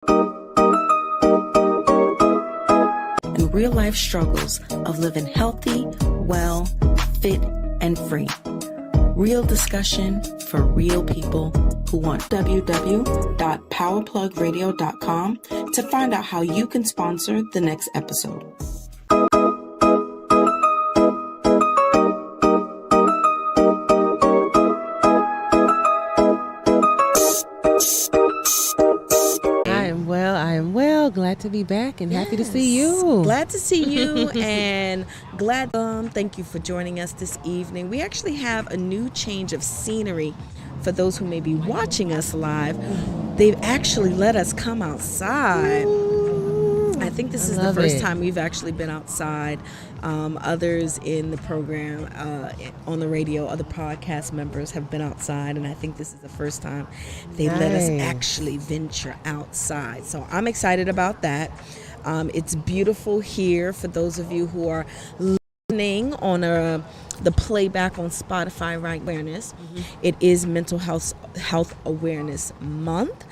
And real life struggles of living healthy, well, fit, and free. Real discussion for real people who want. www.powerplugradio.com to find out how you can sponsor the next episode. I am well. Glad to be back and happy to see you. Glad to see you and glad. Thank you for joining us this evening. We actually have a new change of scenery for those who may be watching us live. They've actually let us come outside. I think this is the first time we've actually been outside. Others in the program, on the radio, other podcast members have been outside, and I think this is the first time they let us actually venture outside. So I'm excited about that. It's beautiful here for those of you who are listening on the playback on Spotify, right? Awareness. It is Mental Health Awareness Month.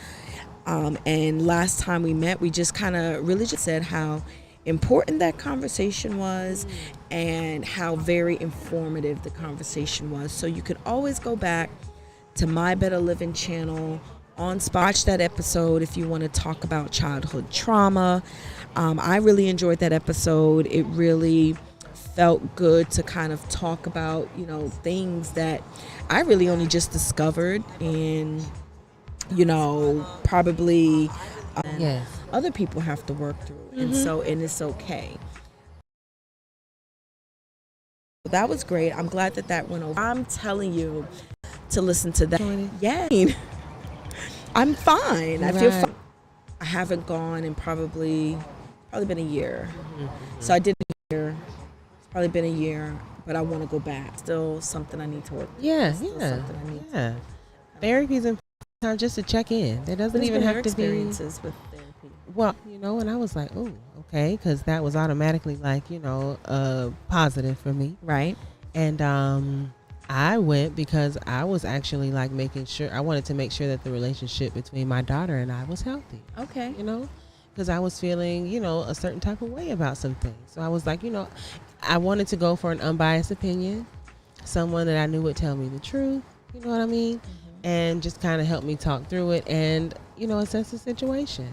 And last time we met, we just kind of really just said how important that conversation was and how very informative the conversation was. So you could always go back to My Better Living channel on Spotify. Watch that episode if you want to talk about childhood trauma. I really enjoyed that episode. It really felt good to kind of talk about, things that I really only just discovered and probably other people have to work through. And it's okay. That was great. I'm glad that went over. I'm telling you to listen to that. Yeah. I'm fine. I feel fine. I haven't gone in probably been a year. So I did a year. It's probably been a year, but I want to go back. Still something I need to work. Therapy is important. Time just to check in. There doesn't even have to be experiences with therapy. Well, and I was like, oh, okay, because that was automatically like, positive for me, right? And I went because I was actually like making sure I wanted to make sure that the relationship between my daughter and I was healthy. Okay, because I was feeling, a certain type of way about some things. So I was like, I wanted to go for an unbiased opinion, someone that I knew would tell me the truth. You know what I mean? And just kind of help me talk through it and, assess the situation.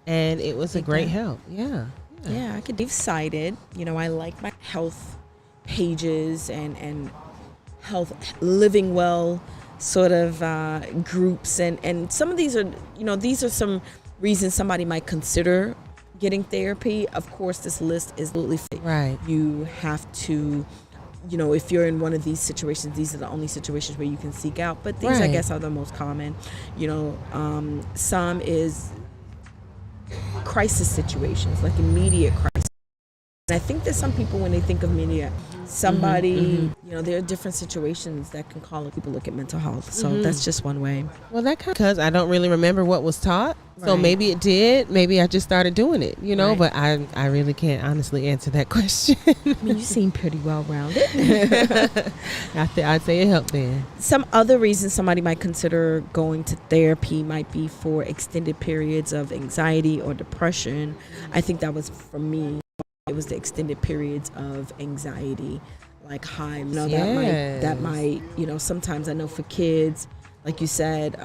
And it was a great help. Yeah, I could be cited. I like my health pages and health living well sort of groups. And some of these are, these are some reasons somebody might consider getting therapy. Of course, this list is absolutely fake. Right. You have to... if you're in one of these situations, these are the only situations where you can seek out. But these, I guess, are the most common. Some is crisis situations, like immediate crisis. And I think that some people, when they think of immediate, somebody, there are different situations that can call it. People look at mental health. So that's just one way. Well, because I don't really remember what was taught. So maybe it did. Maybe I just started doing it, but I really can't honestly answer that question. I mean, you seem pretty well-rounded. I'd say it helped then. Some other reasons somebody might consider going to therapy might be for extended periods of anxiety or depression. I think that was for me. It was the extended periods of anxiety, like high. That might, sometimes I know for kids, like you said,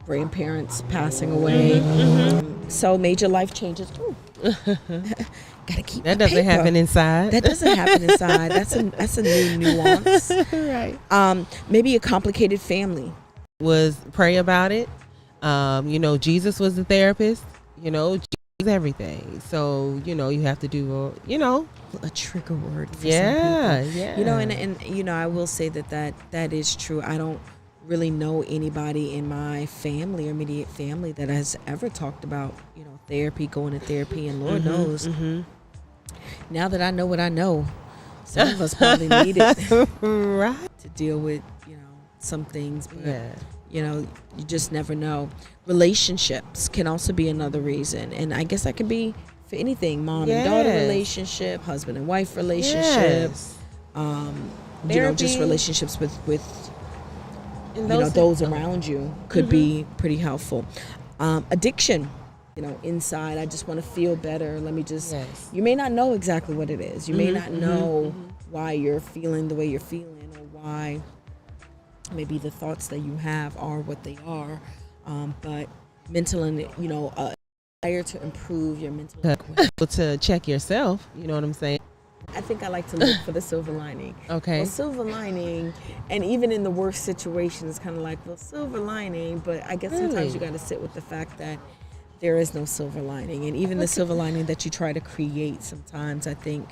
grandparents passing away. So major life changes. Gotta keep that doesn't paper. happen inside. That doesn't happen inside. That's a new nuance. Right. Maybe a complicated family. Was pray about it. Jesus was the therapist. Jesus is everything. So you have to do a trigger word for some people. And I will say that is true. I don't really know anybody in my family or immediate family that has ever talked about therapy, going to therapy, and Lord knows now that I know what I know, some of us probably need it to deal with some things, but you just never know. Relationships can also be another reason, and I guess that could be for anything: mom and daughter relationship, husband and wife relationship, just relationships with those around you could be pretty helpful. Addiction, inside, I just want to feel better. Let me just, Yes. you may not know exactly what it is. You may not know why you're feeling the way you're feeling, or why maybe the thoughts that you have are what they are. But mental and, desire to improve your mental health. To check yourself, you know what I'm saying? I think I like to look for the silver lining. Okay. Well, silver lining, and even in the worst situation, it's kind of like, well, silver lining, but I guess sometimes you got to sit with the fact that there is no silver lining. And even the silver lining that you try to create sometimes, I think,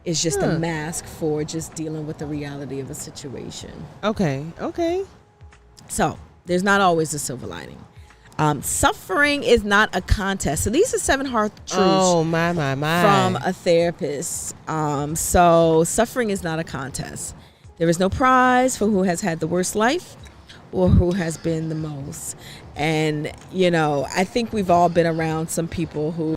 is just a mask for just dealing with the reality of a situation. Okay. So there's not always a silver lining. Suffering is not a contest. So these are 7 hard truths. Oh, my. From a therapist. So suffering is not a contest. There is no prize for who has had the worst life or who has been the most. And, I think we've all been around some people who...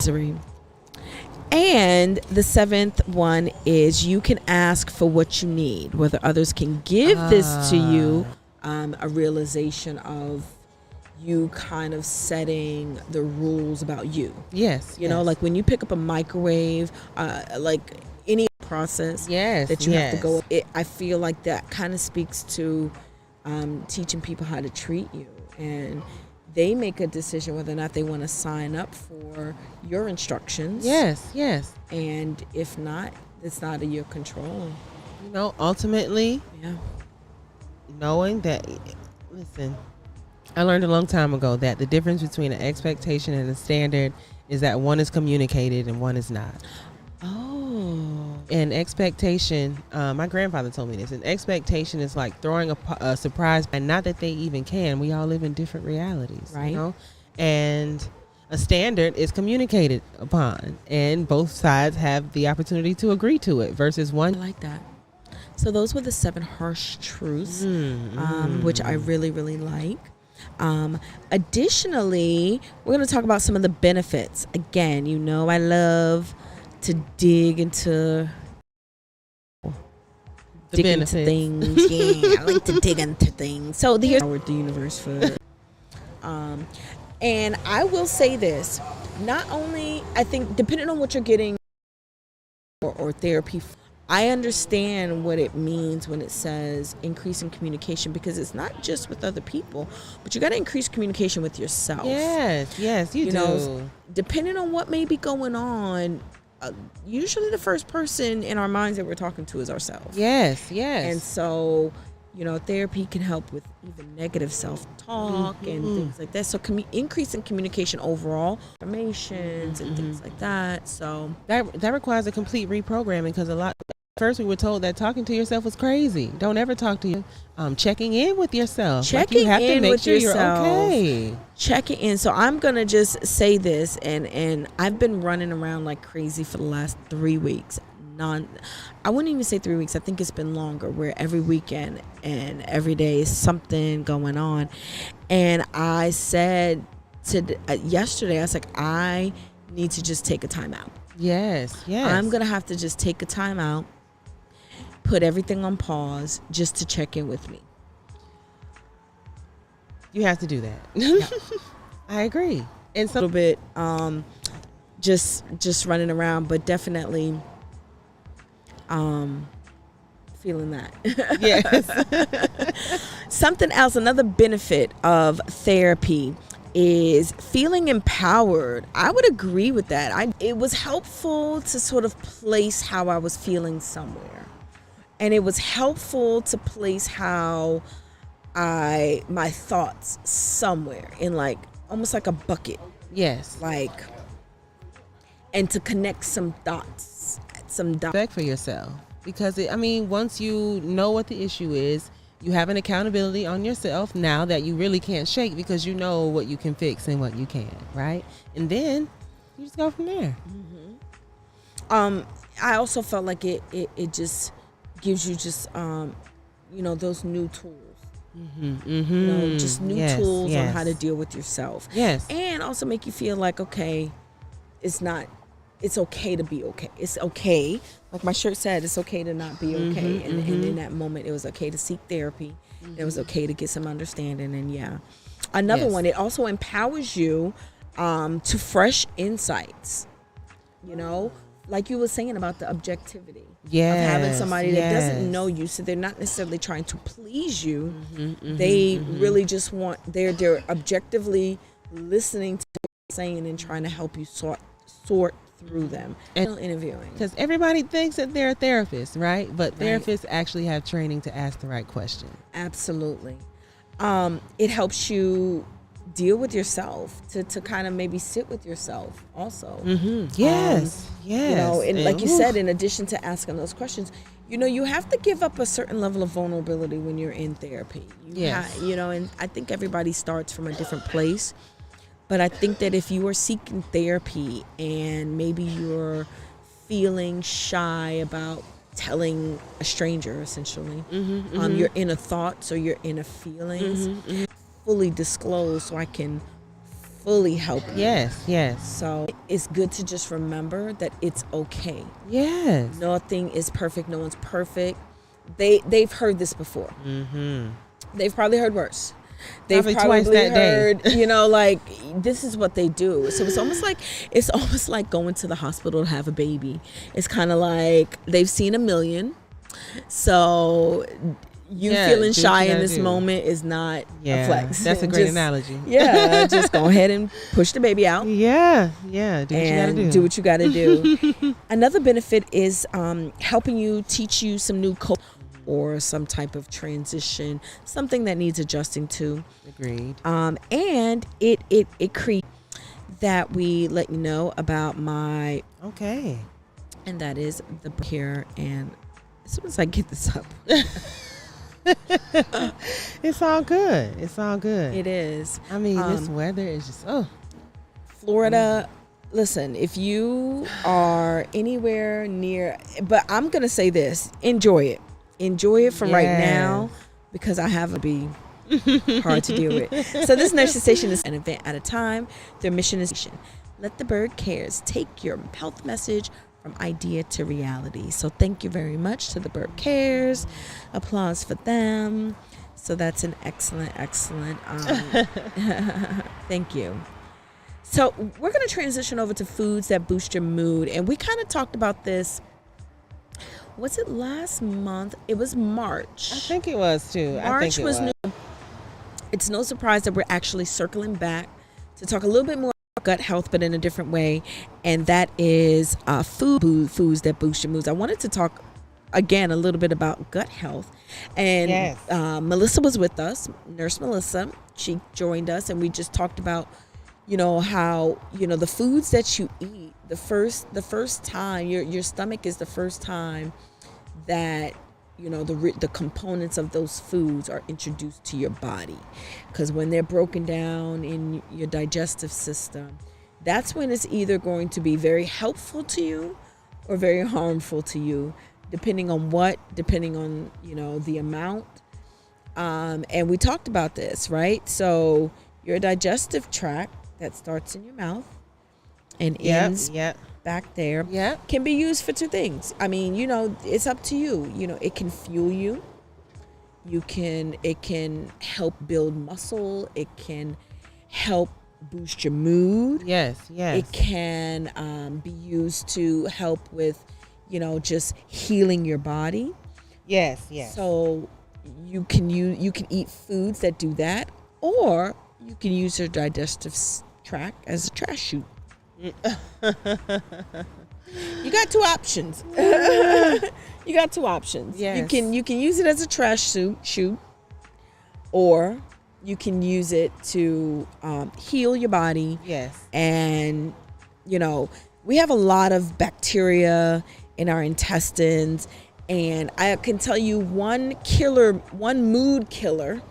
And the 7th one is you can ask for what you need, whether others can give this to you, a realization of you kind of setting the rules about you. Yes. Like when you pick up a microwave, like any process that you have to go, I feel like that kind of speaks to teaching people how to treat you. And they make a decision whether or not they want to sign up for your instructions. Yes. And if not, it's not in your control. Ultimately, knowing that, listen, I learned a long time ago that the difference between an expectation and a standard is that one is communicated and one is not. Oh. An expectation, my grandfather told me this, an expectation is like throwing a surprise, and not that they even can. We all live in different realities, right? And a standard is communicated upon, and both sides have the opportunity to agree to it versus one. I like that. So those were the 7 harsh truths, which I really, really like. Additionally, we're going to talk about some of the benefits. Again, I love to dig into things. Yeah, I like to dig into things. So here's the universe for and I will say this, not only, I think, depending on what you're getting or therapy, I understand what it means when it says increase in communication, because it's not just with other people, but you got to increase communication with yourself. Yes, you do. Depending on what may be going on, usually the first person in our minds that we're talking to is ourselves. Yes. And so, therapy can help with even negative self-talk and things like that. So increase in communication overall, affirmations and things like that. So that requires a complete reprogramming, because first we were told that talking to yourself was crazy. Don't ever talk to you. Checking in with yourself. Checking you have in to make with sure yourself. You're okay. Checking in. So I'm going to just say this, and I've been running around like crazy for the last 3 weeks. I wouldn't even say 3 weeks. I think it's been longer, where every weekend and every day is something going on. And I said yesterday, I was like, I need to just take a time out. Yes. I'm going to have to just take a time out, put everything on pause just to check in with me. You have to do that. Yeah. I agree. And A little bit just running around, but definitely feeling that. Yes. Something else, another benefit of therapy is feeling empowered. I would agree with that. It was helpful to sort of place how I was feeling somewhere. And it was helpful to place how my thoughts somewhere in, like, almost like a bucket. Yes. And to connect some dots. Respect for yourself, because once you know what the issue is, you have an accountability on yourself now that you really can't shake, because you know what you can fix and what you can't, right? And then you just go from there. I also felt like it just gives you just those new tools. Just new tools on how to deal with yourself. Yes. And also make you feel like, okay, it's okay to be okay. It's okay. Like my shirt said, it's okay to not be okay. And in that moment, it was okay to seek therapy. It was okay to get some understanding. And Another Yes. one, it also empowers you to fresh insights. You know, like you were saying about the objectivity of having Yes, somebody that doesn't yes. know you, so they're not necessarily trying to please you. Mm-hmm, They really just want they're objectively listening to what you're saying and trying to help you sort through them. And- Interviewing. Because everybody thinks that they're a therapist, right? But Right. therapists actually have training to ask the right question. Absolutely. It helps you deal with yourself, to kind of maybe sit with yourself also. Yes, yes. You know, and like you oof. said, in addition to asking those questions, you know, you have to give up a certain level of vulnerability when you're in therapy. Yes. You know, and I think everybody starts from a different place. But I think that if you are seeking therapy and maybe you're feeling shy about telling a stranger, essentially, your inner thoughts or your inner feelings, fully disclose so I can fully help you. Yes. So it's good to just remember that it's okay. Yes. Nothing is perfect. No one's perfect. They've heard this before. They've probably heard worse. They've Probably probably twice that day. heard, you know, like, this is what they do. So it's almost like going to the hospital to have a baby. It's kind of like they've seen a million. So you Yeah, feeling do what shy you in gotta this do. moment is not Yeah. a flex. That's a great Just- analogy. Yeah, just go ahead and push the baby out. Yeah. Do what you gotta And do. do what you got to do. Another benefit is helping you, teach you some new code or some type of transition, something that needs adjusting to. Agreed. And it creates that we let you know about my, Okay. and that is the here. And as soon as I get this up, It's all good. It's all good. it is. I mean, this weather is just Florida, listen, if you are anywhere near, but I'm going to say this, enjoy it. Enjoy it from right now, because I have to be hard to deal with. So this nurture station is an event at a time. Their mission is let the bird cares take your health message from idea to reality. So thank you very much to the bird cares. Applause for them. So that's an excellent thank you. So we're going to transition over to foods that boost your mood. And we kind of talked about this. Was it last month? It was March. I think it was too. March was new. It's no surprise that we're actually circling back to talk a little bit more about gut health, but in a different way. And that is foods that boost your moods. I wanted to talk again a little bit about gut health. And Melissa was with us, Nurse Melissa. She joined us, and we just talked about, you know, how, you know, the foods that you eat, the first time your stomach is the first time that, you know, the components of those foods are introduced to your body, because when they're broken down in your digestive system, that's when it's either going to be very helpful to you or very harmful to you, depending on, you know, the amount. And we talked about this, right? So your digestive tract that starts in your mouth and ends back there can be used for two things. I mean, you know, it's up to you. You know, it can fuel you. It can help build muscle. It can help boost your mood. Yes. It can be used to help with, you know, just healing your body. Yes. So you can eat foods that do that, or you can use your digestive tract as a trash chute. You got two options. Yes. You can use it as a trash chute, or you can use it to heal your body. Yes. And, you know, we have a lot of bacteria in our intestines, and I can tell you one mood killer.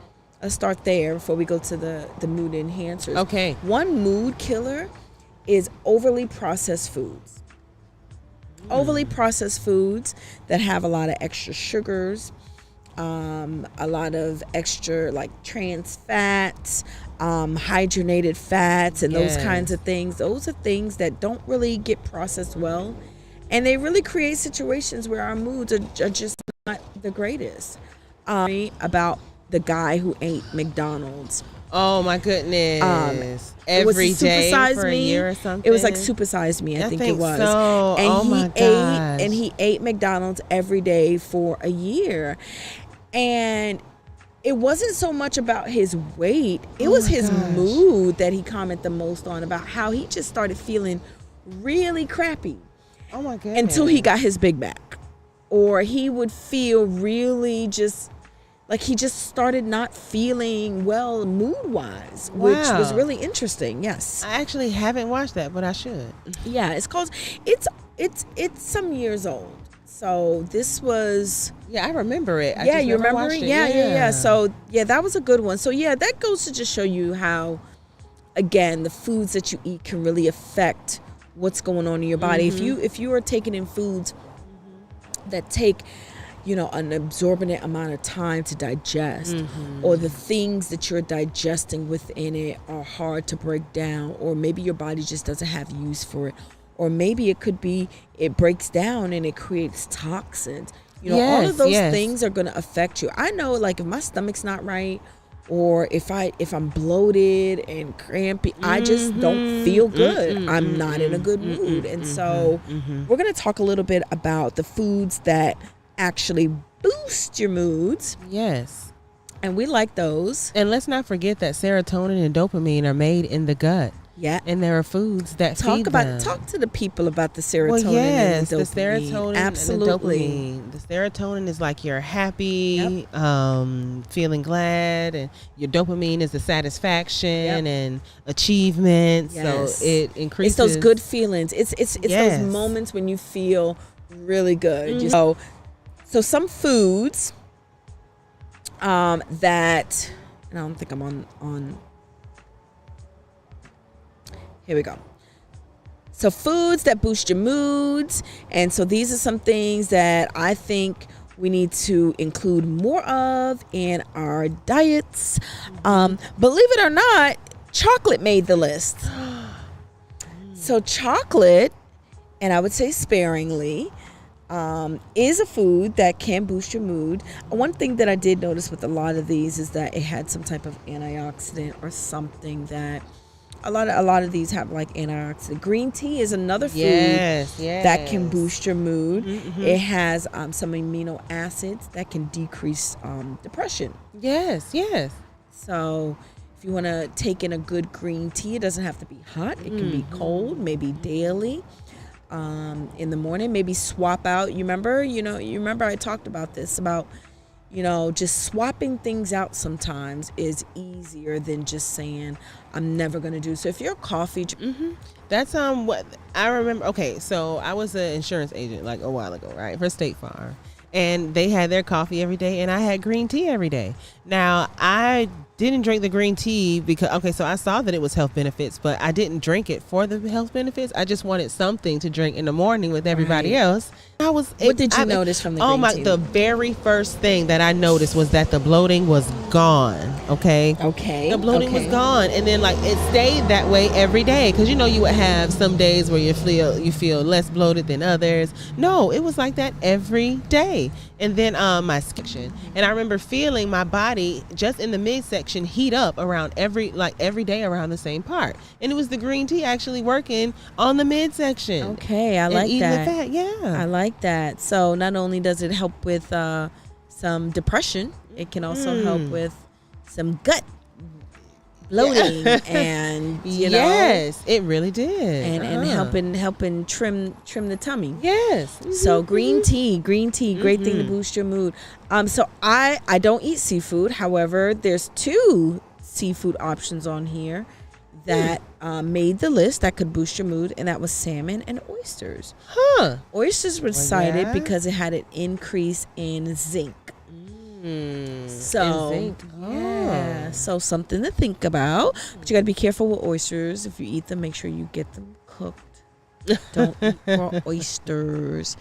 Let's start there before we go to the mood enhancers. Okay. One mood killer is overly processed foods. Overly processed foods that have a lot of extra sugars, a lot of extra like trans fats, hydrogenated fats, and those kinds of things. Those are things that don't really get processed well, and they really create situations where our moods are just not the greatest. About the guy who ate McDonald's Oh my goodness! It was Every day Supersize for a Me. year or something. It was like Supersize Me, I think it was. So. And oh my gosh. And he ate McDonald's every day for a year. And it wasn't so much about his weight. It was his mood that he commented the most on, about how he just started feeling really crappy. Oh my goodness. Until he got his Big Mac. Or he would feel really just like he just started not feeling well mood-wise, which was really interesting. Yes. I actually haven't watched that, but I should. Yeah, it's called it's some years old. So this was I remember it. I yeah, just you never remember watched it? it. Yeah. So yeah, that was a good one. So yeah, that goes to just show you how, again, the foods that you eat can really affect what's going on in your body. If you are taking in foods that take, you know, an absorbent amount of time to digest, or the things that you're digesting within it are hard to break down, or maybe your body just doesn't have use for it, or maybe it could be it breaks down and it creates toxins. You know, all of those things are going to affect you. I know, like, if my stomach's not right, or if I'm bloated and crampy, I just don't feel good. I'm not in a good mood. And so we're going to talk a little bit about the foods that actually boost your moods. Yes. And we like those. And let's not forget that serotonin and dopamine are made in the gut. Yeah. And there are foods that feed them. Talk to the people about the serotonin Well, yes, and the the dopamine. serotonin Absolutely. and the dopamine. The serotonin is like you're happy, feeling glad, and your dopamine is the satisfaction and achievement. Yes. So it increases. It's those good feelings. It's those moments when you feel really good. So some foods that, and I don't think I'm on. Here we go. So foods that boost your moods. And so these are some things that I think we need to include more of in our diets. Believe it or not, chocolate made the list. So chocolate, and I would say sparingly, is a food that can boost your mood. One thing that I did notice with a lot of these is that it had some type of antioxidant or something that a lot of these have, like antioxidant. Green tea is another food that can boost your mood. It has some amino acids that can decrease depression. Yes. So if you want to take in a good green tea, it doesn't have to be hot. It can be cold, maybe daily. In the morning, maybe swap out. You remember I talked about this, about, just swapping things out sometimes is easier than just saying, I'm never going to do. So if you're a coffee, that's what I remember. Okay, so I was an insurance agent like a while ago, right, for State Farm, and they had their coffee every day, and I had green tea every day. Now I didn't drink the green tea because so I saw that it was health benefits, but I didn't drink it for the health benefits. I just wanted something to drink in the morning with everybody else. What did you notice from the green tea? The very first thing that I noticed was that the bloating was gone. Okay. The bloating was gone, and then it stayed that way every day, because you would have some days where you feel less bloated than others. No, it was like that every day. And then my section, and I remember feeling my body just in the midsection heat up around every day around the same part, and it was the green tea actually working on the midsection. Okay, I like that. Yeah, I like that. So not only does it help with some depression, it can also help with some gut bloating, and yes, it really did, and helping trim the tummy. Yes. So green tea, great thing to boost your mood. So I don't eat seafood. However, there's 2 seafood options on here that made the list that could boost your mood, and that was salmon and oysters. Oysters were cited because it had an increase in zinc. So so something to think about. But you got to be careful with oysters. If you eat them, make sure you get them cooked. Don't eat raw oysters.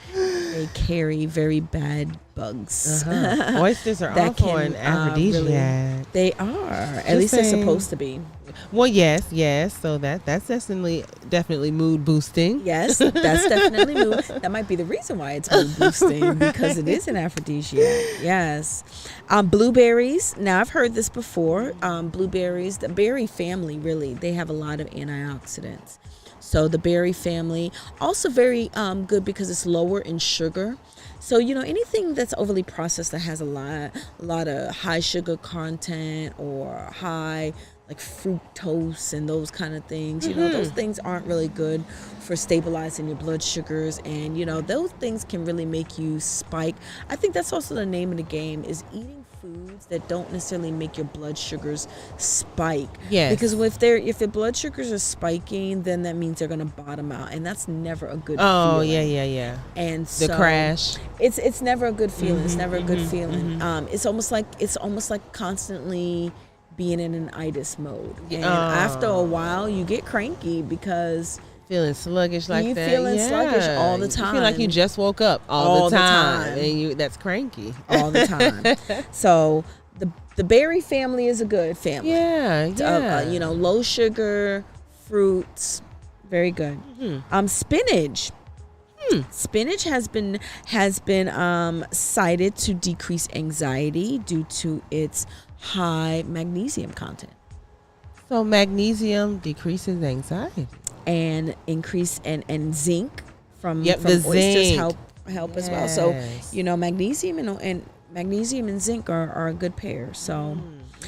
They carry very bad bugs. Oysters are That awful can, and aphrodisiac. They are. At least they're supposed to be. Well, yes. So that's definitely mood boosting. Yes, that's definitely mood. That might be the reason why it's mood boosting, because it is an aphrodisiac. Yes. Blueberries. Now, I've heard this before. Blueberries, the berry family, really, they have a lot of antioxidants. So the berry family, also very good because it's lower in sugar. So, anything that's overly processed that has a lot of high sugar content or high like fructose and those kind of things, those things aren't really good for stabilizing your blood sugars. And, those things can really make you spike. I think that's also the name of the game, is eating foods that don't necessarily make your blood sugars spike. Yes. Because if your blood sugars are spiking, then that means they're going to bottom out, and that's never a good feeling. Yeah. And so the crash. It's never a good feeling. It's never a good feeling. It's almost like constantly being in an itis mode. And after a while, you get cranky because feeling sluggish like you that. Feeling sluggish all the time. You feel like you just woke up all the time. And that's cranky all the time. So the berry family is a good family. Yeah. Low sugar fruits, very good. Spinach. Spinach has been cited to decrease anxiety due to its high magnesium content. So magnesium decreases anxiety. And increase and zinc from the oysters zinc. help as well. So magnesium and zinc are a good pair. So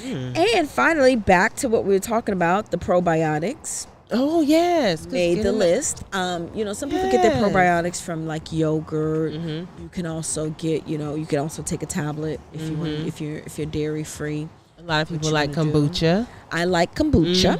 and finally, back to what we were talking about, the probiotics. Oh yes, made the list. Some people get their probiotics from like yogurt. You can also get, you can also take a tablet if you want, if you're dairy free. A lot of people like kombucha. I like kombucha.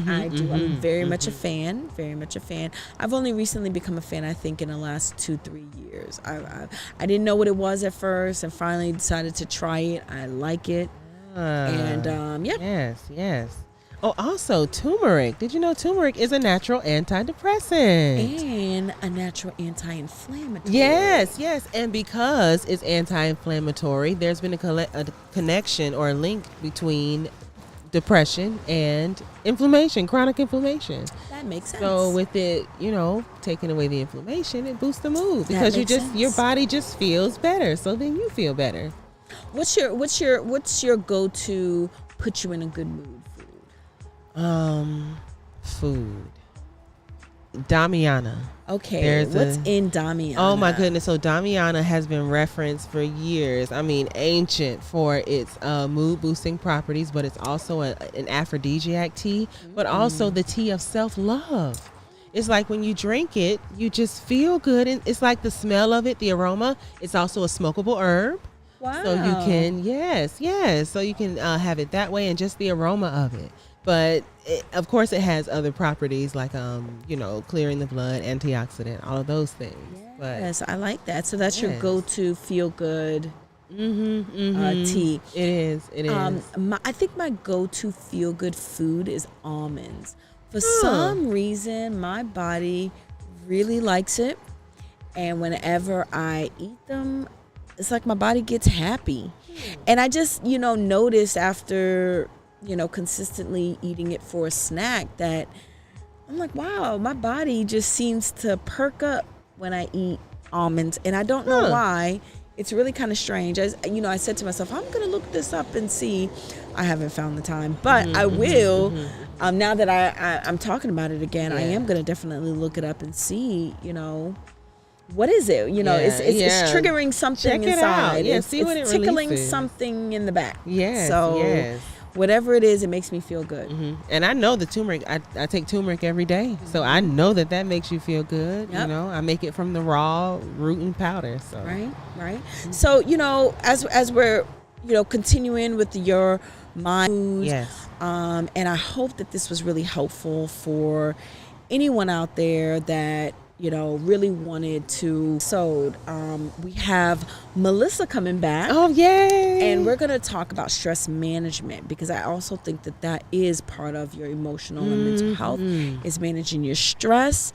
I do. I'm very much a fan. Very much a fan. I've only recently become a fan, I think, in the last 2-3 years. I didn't know what it was at first, and finally decided to try it. I like it. And Yes. Oh, also turmeric. Did you know turmeric is a natural antidepressant? And a natural anti-inflammatory. Yes. And because it's anti-inflammatory, there's been a connection or a link between depression and inflammation, chronic inflammation. That makes sense. So with it, taking away the inflammation, it boosts the mood because your body just feels better. So then you feel better. What's your go-to put you in a good mood? Food. Damiana. Okay, what's in Damiana? Oh my goodness! So Damiana has been referenced for years. I mean, ancient for its mood boosting properties, but it's also an aphrodisiac tea, but also the tea of self-love. It's like when you drink it, you just feel good, and it's like the smell of it, the aroma. It's also a smokable herb. Wow! So you can so you can have it that way, and just the aroma of it. But of course, it has other properties like, clearing the blood, antioxidant, all of those things. Yes, I like that. So that's your go-to feel-good tea. It is. I think my go-to feel-good food is almonds. For some reason, my body really likes it. And whenever I eat them, it's like my body gets happy. And I just, notice after consistently eating it for a snack that I'm like, wow, my body just seems to perk up when I eat almonds. And I don't know why. It's really kind of strange. As I said to myself, I'm going to look this up and see. I haven't found the time, but I will. Now that I'm talking about it again, I am going to definitely look it up and see, what is it? It's triggering something inside. Yeah, see what it tickling releases. Something in the back. Yes. Whatever it is, it makes me feel good. And I know the turmeric, I take turmeric every day. So I know that makes you feel good. Yep. I make it from the raw root and powder. So Right. So, as we're, continuing with your mind. Yes. And I hope that this was really helpful for anyone out there that, really wanted to. So we have Melissa coming back. Oh, yay. And we're going to talk about stress management, because I also think that is part of your emotional and mental health, is managing your stress.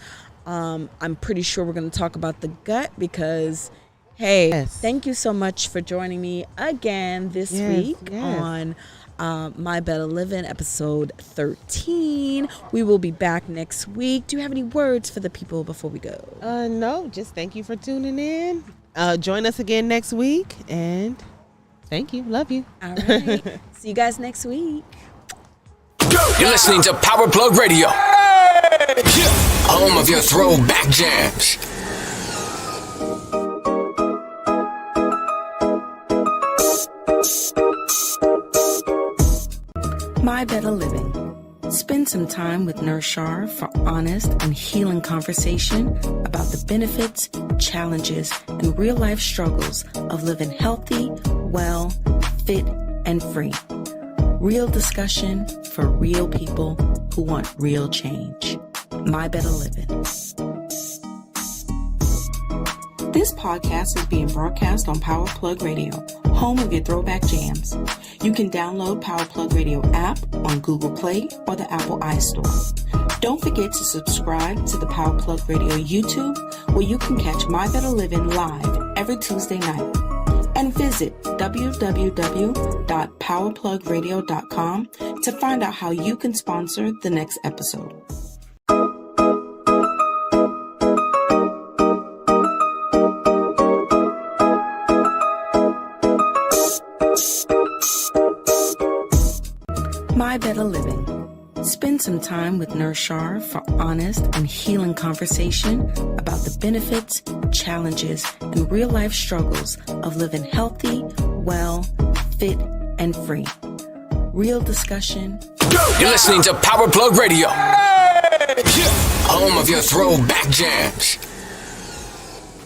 I'm pretty sure we're going to talk about the gut because, hey, thank you so much for joining me again this week on My Better Living, episode 13. We will be back next week. Do you have any words for the people before we go? No, just thank you for tuning in. Join us again next week, and thank you. Love you. All right. See you guys next week. You're listening to Power Plug Radio, home of your throwback jams. My Better Living. Spend some time with Nurse Shar for honest and healing conversation about the benefits, challenges, and real-life struggles of living healthy, well, fit, and free. Real discussion for real people who want real change. My Better Living. This podcast is being broadcast on Power Plug Radio, home of your throwback jams. You can download Power Plug Radio app on Google Play or the Apple iStore. Don't forget to subscribe to the Power Plug Radio YouTube, where you can catch My Better Living live every Tuesday night. And visit www.powerplugradio.com to find out how you can sponsor the next episode. My Better Living. Spend some time with Nurse Shar for honest and healing conversation about the benefits, challenges, and real-life struggles of living healthy, well, fit, and free. Real discussion. You're listening to Power Plug Radio, home of your throwback jams.